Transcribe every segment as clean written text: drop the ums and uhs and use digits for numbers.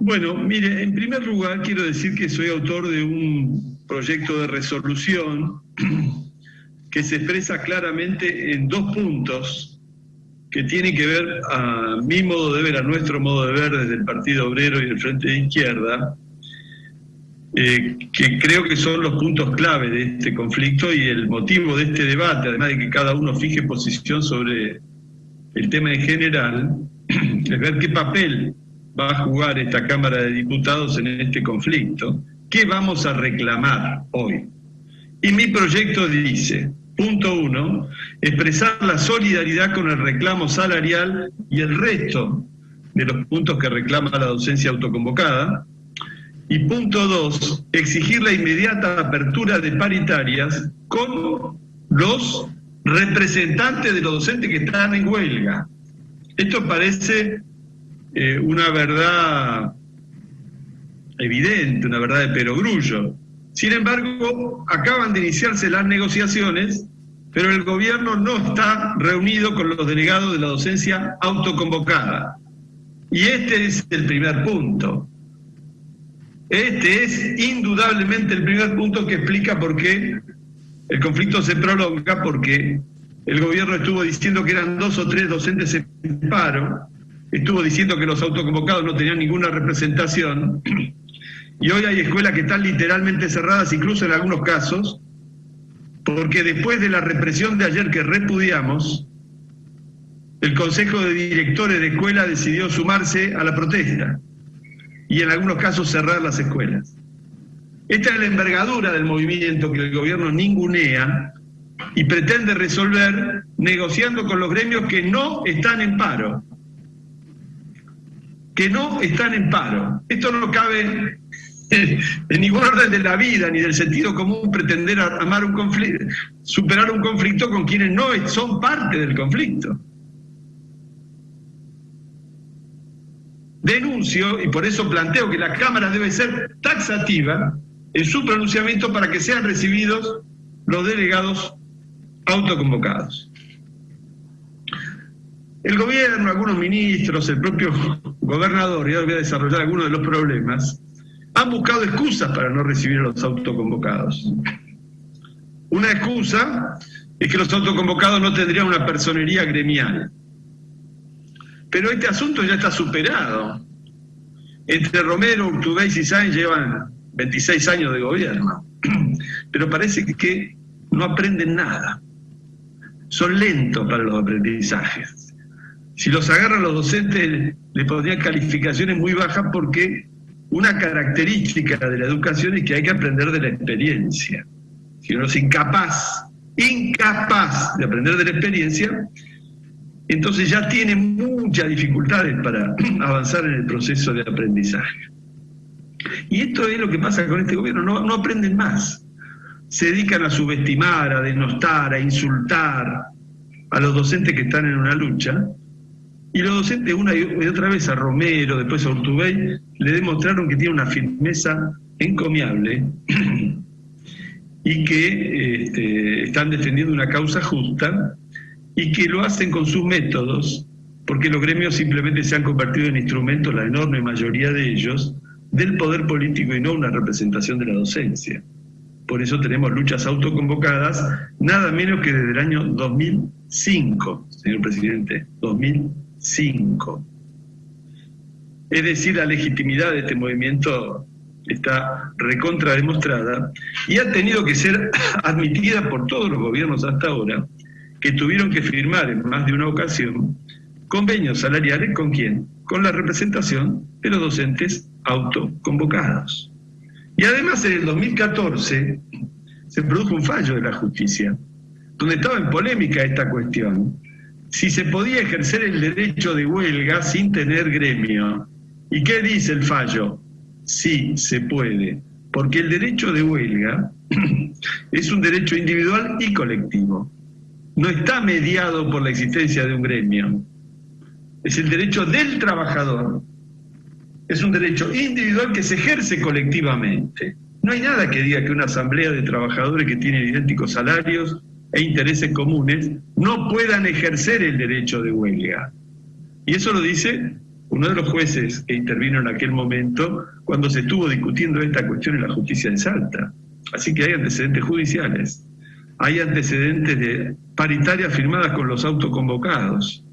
Bueno, mire, en primer lugar quiero decir que soy autor de un proyecto de resolución que se expresa claramente en 2 puntos que tienen que ver a mi modo de ver, a nuestro modo de ver desde el Partido Obrero y el Frente de Izquierda, que creo que son los puntos clave de este conflicto y el motivo de este debate, además de que cada uno fije posición sobre el tema en general, es ver qué papel va a jugar esta Cámara de Diputados en este conflicto. ¿Qué vamos a reclamar hoy? Y mi proyecto dice, punto 1, expresar la solidaridad con el reclamo salarial y el resto de los puntos que reclama la docencia autoconvocada. Y punto 2, exigir la inmediata apertura de paritarias con los representantes de los docentes que están en huelga. Esto parece una verdad evidente, una verdad de perogrullo. Sin embargo, acaban de iniciarse las negociaciones, pero el gobierno no está reunido con los delegados de la docencia autoconvocada. Y este es el primer punto. Este es indudablemente el primer punto que explica por qué el conflicto se prolonga, porque el gobierno estuvo diciendo que eran 2 o 3 docentes en paro, estuvo diciendo que los autoconvocados no tenían ninguna representación, y hoy hay escuelas que están literalmente cerradas, incluso en algunos casos, porque después de la represión de ayer que repudiamos, el Consejo de Directores de Escuela decidió sumarse a la protesta y en algunos casos cerrar las escuelas. Esta es la envergadura del movimiento que el gobierno ningunea y pretende resolver negociando con los gremios que no están en paro. Que no están en paro. Esto no cabe en ningún orden de la vida ni del sentido común pretender amar un conflicto, superar un conflicto con quienes no son parte del conflicto. Denuncio, y por eso planteo que la Cámara debe ser taxativa en su pronunciamiento para que sean recibidos los delegados autoconvocados. El gobierno, algunos ministros, el propio gobernador, y ahora voy a desarrollar algunos de los problemas, han buscado excusas para no recibir a los autoconvocados. Una excusa es que los autoconvocados no tendrían una personería gremial. Pero este asunto ya está superado. Entre Romero, Urtubey y Sáenz llevan 26 años de gobierno. Pero parece que no aprenden nada. Son lentos para los aprendizajes. Si los agarran los docentes, les pondrían calificaciones muy bajas porque una característica de la educación es que hay que aprender de la experiencia. Si uno es incapaz de aprender de la experiencia, entonces ya tiene muchas dificultades para avanzar en el proceso de aprendizaje. Y esto es lo que pasa con este gobierno, no aprenden más. Se dedican a subestimar, a denostar, a insultar a los docentes que están en una lucha, y los docentes una y otra vez a Romero, después a Urtubey, le demostraron que tiene una firmeza encomiable y que están defendiendo una causa justa y que lo hacen con sus métodos, porque los gremios simplemente se han convertido en instrumentos, la enorme mayoría de ellos, del poder político y no una representación de la docencia. Por eso tenemos luchas autoconvocadas, nada menos que desde el año 2005, señor presidente, 2005. Es decir, la legitimidad de este movimiento está recontra demostrada y ha tenido que ser admitida por todos los gobiernos hasta ahora, que tuvieron que firmar en más de una ocasión convenios salariales ¿con quién? Con la representación de los docentes autoconvocados. Y además en el 2014 se produjo un fallo de la justicia, donde estaba en polémica esta cuestión, si se podía ejercer el derecho de huelga sin tener gremio. ¿Y qué dice el fallo? Sí, se puede, porque el derecho de huelga es un derecho individual y colectivo. No está mediado por la existencia de un gremio. Es el derecho del trabajador. Es un derecho individual que se ejerce colectivamente. No hay nada que diga que una asamblea de trabajadores que tienen idénticos salarios e intereses comunes no puedan ejercer el derecho de huelga. Y eso lo dice uno de los jueces que intervino en aquel momento cuando se estuvo discutiendo esta cuestión en la justicia de Salta. Así que hay antecedentes judiciales, hay antecedentes de paritarias firmadas con los autoconvocados.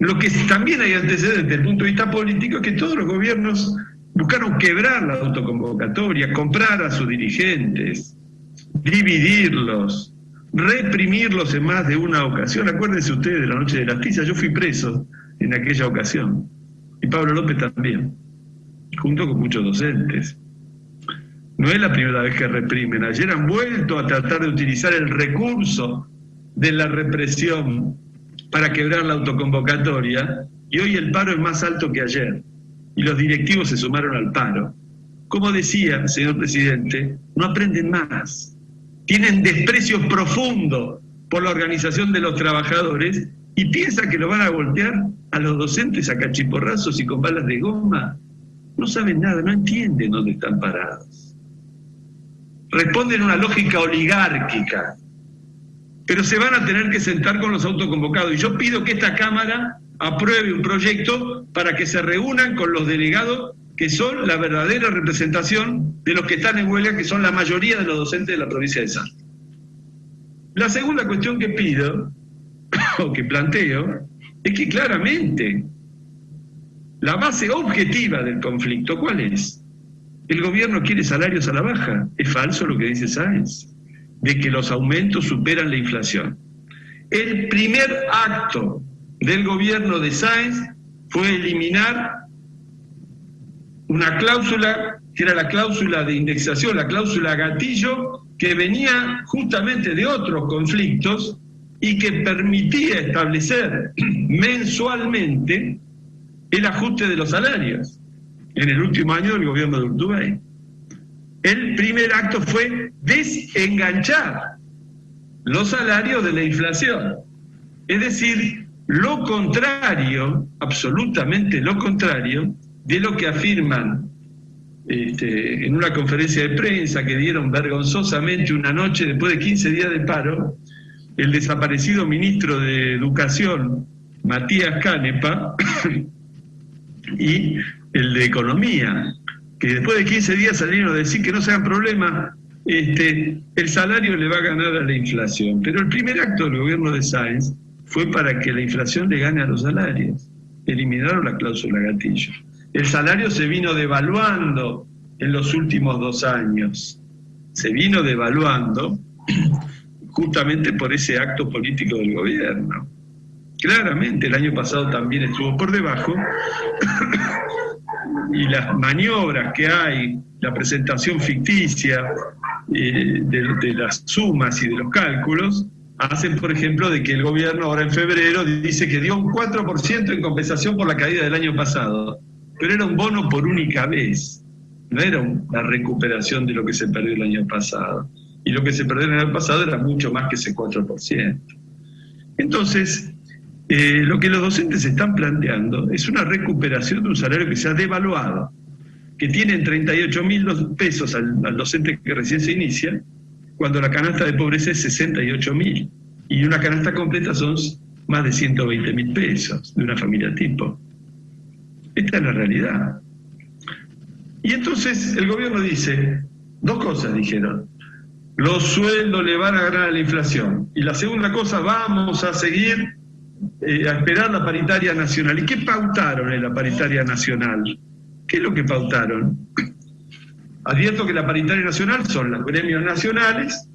Lo que también hay antecedentes desde el punto de vista político es que todos los gobiernos buscaron quebrar la autoconvocatoria, comprar a sus dirigentes, dividirlos, reprimirlos en más de una ocasión. Acuérdense ustedes de la noche de las tizas, yo fui preso en aquella ocasión, y Pablo López también, junto con muchos docentes. No es la primera vez que reprimen. Ayer han vuelto a tratar de utilizar el recurso de la represión para quebrar la autoconvocatoria, y hoy el paro es más alto que ayer, y los directivos se sumaron al paro. Como decía, señor presidente, no aprenden más. Tienen desprecio profundo por la organización de los trabajadores y piensan que lo van a golpear a los docentes a cachiporrazos y con balas de goma. No saben nada, no entienden dónde están parados. Responden a una lógica oligárquica, pero se van a tener que sentar con los autoconvocados. Y yo pido que esta Cámara apruebe un proyecto para que se reúnan con los delegados que son la verdadera representación de los que están en huelga, que son la mayoría de los docentes de la provincia de Salta. La segunda cuestión que pido, o que planteo, es que claramente la base objetiva del conflicto, ¿cuál es? El gobierno quiere salarios a la baja. Es falso lo que dice Sáenz, de que los aumentos superan la inflación. El primer acto del gobierno de Sáenz fue eliminar una cláusula, que era la cláusula de indexación, la cláusula gatillo, que venía justamente de otros conflictos y que permitía establecer mensualmente el ajuste de los salarios en el último año del gobierno de Urtubey. El primer acto fue desenganchar los salarios de la inflación. Es decir, lo contrario, absolutamente lo contrario, de lo que afirman en una conferencia de prensa que dieron vergonzosamente una noche después de 15 días de paro, el desaparecido ministro de Educación, Matías Canepa, y el de Economía, que después de 15 días salieron a decir que no se hagan problema, el salario le va a ganar a la inflación. Pero el primer acto del gobierno de Sáenz fue para que la inflación le gane a los salarios. Eliminaron la cláusula gatillo. El salario se vino devaluando en los últimos 2 años. Se vino devaluando justamente por ese acto político del gobierno. Claramente el año pasado también estuvo por debajo y las maniobras que hay, la presentación ficticia de las sumas y de los cálculos, hacen, por ejemplo, de que el gobierno ahora en febrero dice que dio un 4% en compensación por la caída del año pasado, pero era un bono por única vez, no era una recuperación de lo que se perdió el año pasado. Y lo que se perdió el año pasado era mucho más que ese 4%. Entonces, lo que los docentes están planteando es una recuperación de un salario que se ha devaluado, que tienen 38.000 pesos al docente que recién se inicia, cuando la canasta de pobreza es 68.000, y una canasta completa son más de 120.000 pesos de una familia tipo. Esta es la realidad. Y entonces el gobierno dice, 2 cosas dijeron: los sueldos le van a ganar a la inflación, y la segunda cosa, vamos a seguir a esperar la paritaria nacional. ¿Y qué pautaron en la paritaria nacional? ¿Qué es lo que pautaron? Advierto que la paritaria nacional son los gremios nacionales,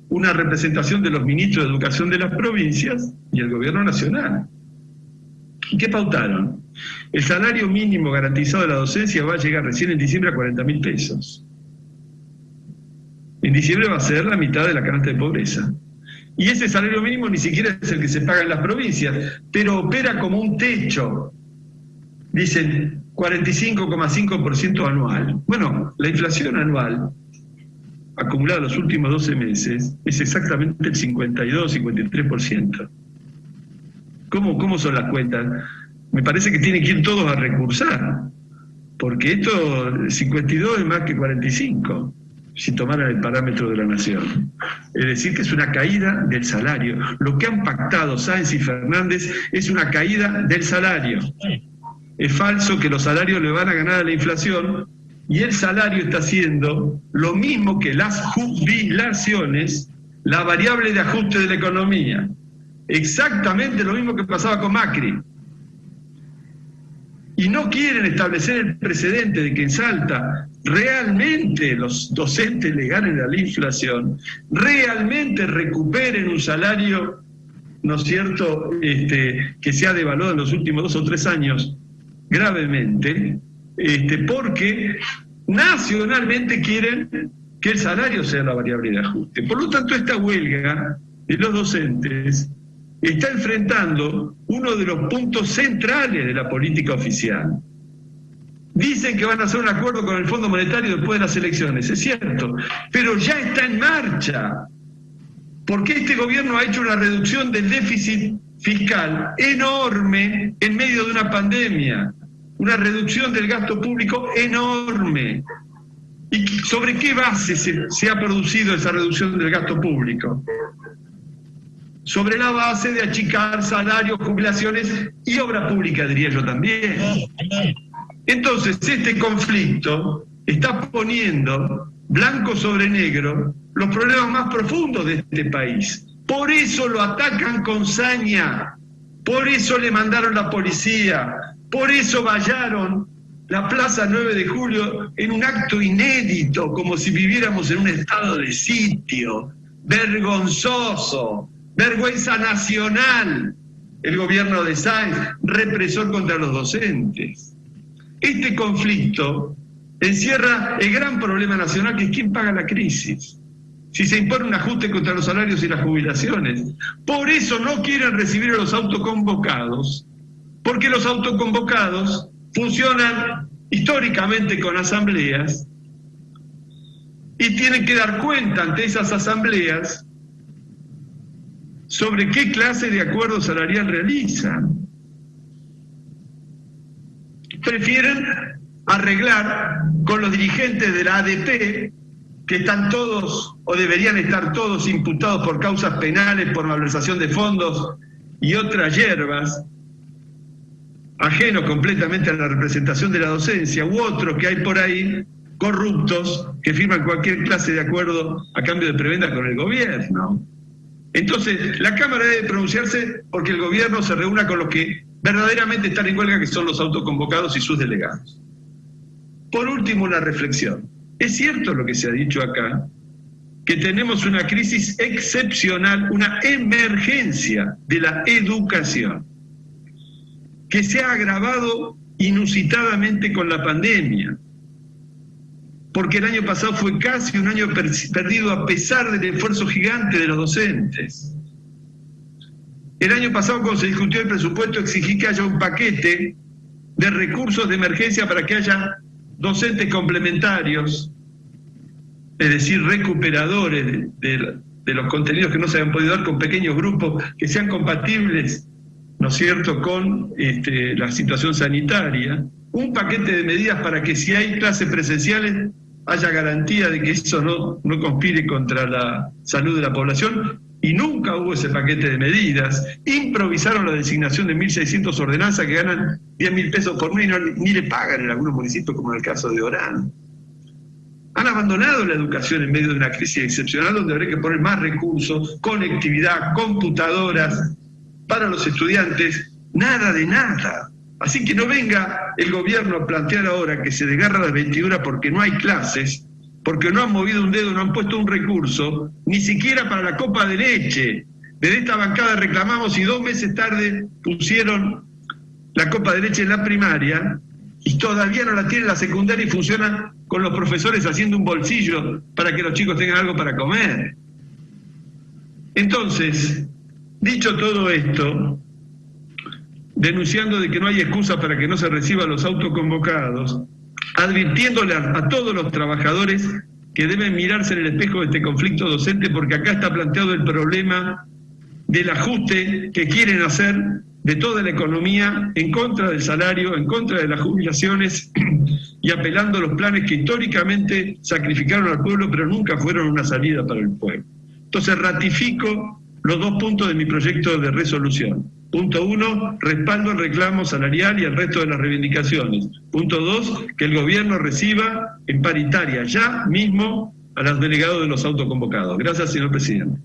una representación de los ministros de educación de las provincias y el gobierno nacional. ¿Y qué pautaron? El salario mínimo garantizado de la docencia va a llegar recién en diciembre a 40.000 pesos. En diciembre va a ser la mitad de la canasta de pobreza. Y ese salario mínimo ni siquiera es el que se paga en las provincias, pero opera como un techo. Dicen 45,5% anual. Bueno, la inflación anual, acumulada los últimos 12 meses, es exactamente el 52-53%. ¿Cómo son las cuentas? Me parece que tienen que ir todos a recursar, porque esto, 52 es más que 45. Si tomaran el parámetro de la nación. Es decir, que es una caída del salario. Lo que han pactado Sáenz y Fernández es una caída del salario. es falso, que los salarios le van a ganar a la inflación, y el salario está haciendo lo mismo que las jubilaciones, la variable de ajuste de la economía. Exactamente lo mismo que pasaba con Macri. Y no quieren establecer el precedente de que en Salta realmente los docentes le ganen a la inflación, realmente recuperen un salario, ¿no es cierto?, que se ha devaluado en los últimos 2 o 3 años gravemente, porque nacionalmente quieren que el salario sea la variable de ajuste. Por lo tanto, esta huelga de los docentes está enfrentando uno de los puntos centrales de la política oficial. Dicen que van a hacer un acuerdo con el Fondo Monetario después de las elecciones, es cierto, pero ya está en marcha, porque este gobierno ha hecho una reducción del déficit fiscal enorme en medio de una pandemia, una reducción del gasto público enorme. ¿Y sobre qué base se ha producido esa reducción del gasto público? Sobre la base de achicar salarios, jubilaciones y obra pública, diría yo también. Entonces, este conflicto está poniendo blanco sobre negro los problemas más profundos de este país. Por eso lo atacan con saña, por eso le mandaron la policía, por eso vallaron la Plaza 9 de Julio en un acto inédito, como si viviéramos en un estado de sitio, vergonzoso, vergüenza nacional, el gobierno de Sáenz, represor contra los docentes. Este conflicto encierra el gran problema nacional, que es quién paga la crisis. Si se impone un ajuste contra los salarios y las jubilaciones. Por eso no quieren recibir a los autoconvocados, porque los autoconvocados funcionan históricamente con asambleas y tienen que dar cuenta ante esas asambleas sobre qué clase de acuerdo salarial realizan. Prefieren arreglar con los dirigentes de la ADP, que están todos o deberían estar todos imputados por causas penales, por malversación de fondos y otras hierbas, ajenos completamente a la representación de la docencia, u otros que hay por ahí, corruptos, que firman cualquier clase de acuerdo a cambio de prebenda con el gobierno. Entonces, la Cámara debe pronunciarse porque el gobierno se reúna con los que verdaderamente están en huelga, que son los autoconvocados y sus delegados. Por último, una reflexión. Es cierto lo que se ha dicho acá, que tenemos una crisis excepcional, una emergencia de la educación, que se ha agravado inusitadamente con la pandemia, porque el año pasado fue casi un año perdido a pesar del esfuerzo gigante de los docentes. El año pasado, cuando se discutió el presupuesto, exigí que haya un paquete de recursos de emergencia para que haya docentes complementarios, es decir, recuperadores de los contenidos que no se habían podido dar, con pequeños grupos que sean compatibles, ¿no es cierto?, con la situación sanitaria. Un paquete de medidas para que, si hay clases presenciales, haya garantía de que eso no conspire contra la salud de la población, y nunca hubo ese paquete de medidas. Improvisaron la designación de 1.600 ordenanzas que ganan 10.000 pesos por mes y ni le pagan en algunos municipios, como en el caso de Orán. Han abandonado la educación en medio de una crisis excepcional, donde habría que poner más recursos, conectividad, computadoras para los estudiantes. Nada de nada. Así que no venga el gobierno a plantear ahora que se desgarra la vestidura porque no hay clases, porque no han movido un dedo, no han puesto un recurso, ni siquiera para la copa de leche. Desde esta bancada reclamamos y 2 meses tarde pusieron la copa de leche en la primaria y todavía no la tienen en la secundaria y funciona con los profesores haciendo un bolsillo para que los chicos tengan algo para comer. Entonces, dicho todo esto, denunciando de que no hay excusa para que no se reciban los autoconvocados, advirtiéndole a todos los trabajadores que deben mirarse en el espejo de este conflicto docente, porque acá está planteado el problema del ajuste que quieren hacer de toda la economía en contra del salario, en contra de las jubilaciones y apelando a los planes que históricamente sacrificaron al pueblo, pero nunca fueron una salida para el pueblo. Entonces ratifico los 2 puntos de mi proyecto de resolución. Punto 1, respaldo al reclamo salarial y al resto de las reivindicaciones. Punto 2, que el gobierno reciba en paritaria ya mismo a los delegados de los autoconvocados. Gracias, señor presidente.